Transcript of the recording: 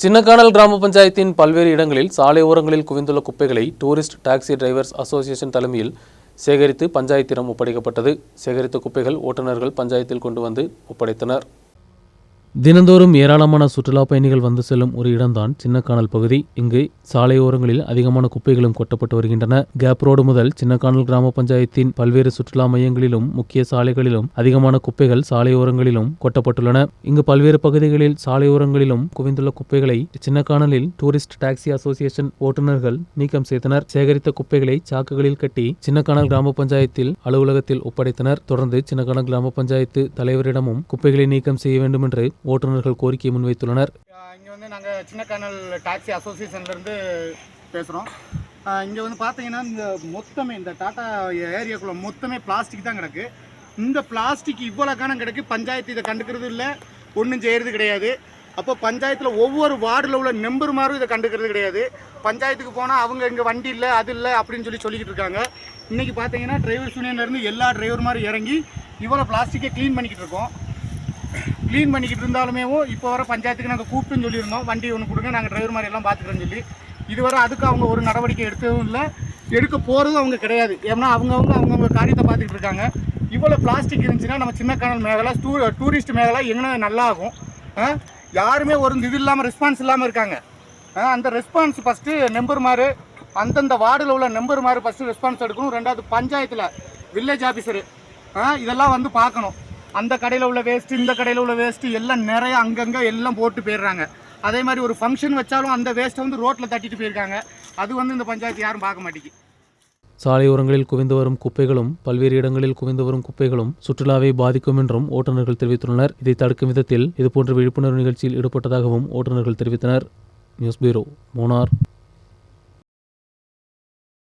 சின்னக்கானல் கிராம பஞ்சாயத்தின் பல்வேறு இடங்களில் சாலை ஓரங்களில் குவிந்துள்ள குப்பைகளை டூரிஸ்ட் டாக்ஸி டிரைவர்ஸ் அசோசியேஷன் தலைமையில் சேகரித்து பஞ்சாயத்திடம் ஒப்படைக்கப்பட்டது. சேகரித்த குப்பைகள் ஓட்டுநர்கள் பஞ்சாயத்தில் கொண்டு வந்து ஒப்படைத்தனர். தினந்தோறும் ஏராளமான சுற்றுலா பயணிகள் வந்து செல்லும் ஒரு இடம்தான் சின்னக்கானல் பகுதி. இங்கு சாலையோரங்களில் அதிகமான குப்பைகளும் கொட்டப்பட்டு வருகின்றன. கேப் ரோடு முதல் சின்னக்கானல் கிராம பஞ்சாயத்தின் பல்வேறு சுற்றுலா மையங்களிலும் முக்கிய சாலைகளிலும் அதிகமான குப்பைகள் சாலையோரங்களிலும் கொட்டப்பட்டுள்ளன. இங்கு பல்வேறு பகுதிகளில் சாலையோரங்களிலும் குவிந்துள்ள குப்பைகளை சின்னக்கானலில் டூரிஸ்ட் டாக்ஸி அசோசியேஷன் ஓட்டுநர்கள் நீக்கம் செய்தனர். சேகரித்த குப்பைகளை சாக்குகளில் கட்டி சின்னக்கானல் கிராம பஞ்சாயத்தில் அலுவலகத்தில் ஒப்படைத்தனர். தொடர்ந்து சின்னக்கானல் கிராம பஞ்சாயத்து தலைவரிடமும் குப்பைகளை நீக்கம் செய்ய வேண்டும் என்று ஓட்டுநர்கள் கோரிக்கை முன்வைத்துள்ளனர். இங்கே வந்து நாங்கள் சின்னக்கானல் டாக்ஸி அசோசியேஷன்லேருந்து பேசுகிறோம். இங்கே வந்து பார்த்தீங்கன்னா இந்த டாடா ஏரியாக்குள்ளே மொத்தமே பிளாஸ்டிக் தான் கிடக்கு. இந்த பிளாஸ்டிக் இவ்வளோ காணம் கிடக்கு. பஞ்சாயத்து இதை கண்டுக்கிறது இல்லை, ஒன்றும் செய்கிறது கிடையாது. அப்போ பஞ்சாயத்தில் ஒவ்வொரு வார்டில் உள்ள மெம்பர்மாரும் இதை கண்டுக்கிறது கிடையாது. பஞ்சாயத்துக்கு போனால் அவங்க இங்கே வண்டி இல்லை, அது இல்லை அப்படின்னு சொல்லிக்கிட்டு இருக்காங்க. இன்றைக்கி பார்த்தீங்கன்னா டிரைவர்ஸ் யூனியன்லேருந்து எல்லா டிரைவர்மாரும் இறங்கி இவ்வளோ பிளாஸ்டிக்கை க்ளீன் பண்ணிக்கிட்டு இருக்கோம். க்ளீன் பண்ணிக்கிட்டு இருந்தாலுமே இப்போ வர பஞ்சாயத்துக்கு நாங்கள் கூப்பிட்டுன்னு சொல்லியிருந்தோம், வண்டி ஒன்று கொடுங்க, நாங்கள் டிரைவர் மாதிரி எல்லாம் பார்த்துக்கிறோன்னு சொல்லி. இதுவரை அதுக்கு அவங்க ஒரு நடவடிக்கை எடுத்ததும் இல்லை, எடுக்க போகிறதும் அவங்க கிடையாது. ஏன்னா அவங்கவுங்க காரியத்தை பார்த்துக்கிட்டு இருக்காங்க. இவ்வளோ பிளாஸ்டிக் இருந்துச்சுன்னா நம்ம சின்னக்கானல் மேகலை டூரிஸ்ட் மேகலை எங்கே நல்லாகும். யாருமே ஒரு இது இல்லாமல் ரெஸ்பான்ஸ் இல்லாமல் இருக்காங்க. அந்த ரெஸ்பான்ஸ் ஃபஸ்ட்டு நம்பர்மாரு, அந்தந்த வார்டில் உள்ள நம்பர்மாரு ஃபஸ்ட்டு ரெஸ்பான்ஸ் எடுக்கணும். ரெண்டாவது பஞ்சாயத்தில் வில்லேஜ் ஆஃபீஸரு இதெல்லாம் வந்து பார்க்கணும். அந்த கடையில் உள்ள வேஸ்ட்டு, இந்த கடையில் உள்ள வேஸ்ட்டு எல்லாம் நிறைய அங்கங்கே எல்லாம் போட்டு போயிடுறாங்க. அதே மாதிரி ஒரு ஃபங்க்ஷன் வச்சாலும் அந்த வேஸ்ட்டை வந்து ரோட்டில் தட்டிட்டு போயிருக்காங்க. அது வந்து இந்த பஞ்சாயத்து யாரும் பார்க்க மாட்டேங்குது. சாலையோரங்களில் குவிந்து வரும் குப்பைகளும் பல்வேறு இடங்களில் குவிந்து வரும் குப்பைகளும் சுற்றுலாவை பாதிக்கும் என்றும் ஓட்டுநர்கள் தெரிவித்துள்ளனர். இதை தடுக்கும் விதத்தில் இதுபோன்ற விழிப்புணர்வு நிகழ்ச்சியில் ஈடுபட்டதாகவும் ஓட்டுநர்கள் தெரிவித்தனர். News bureau, Munnar.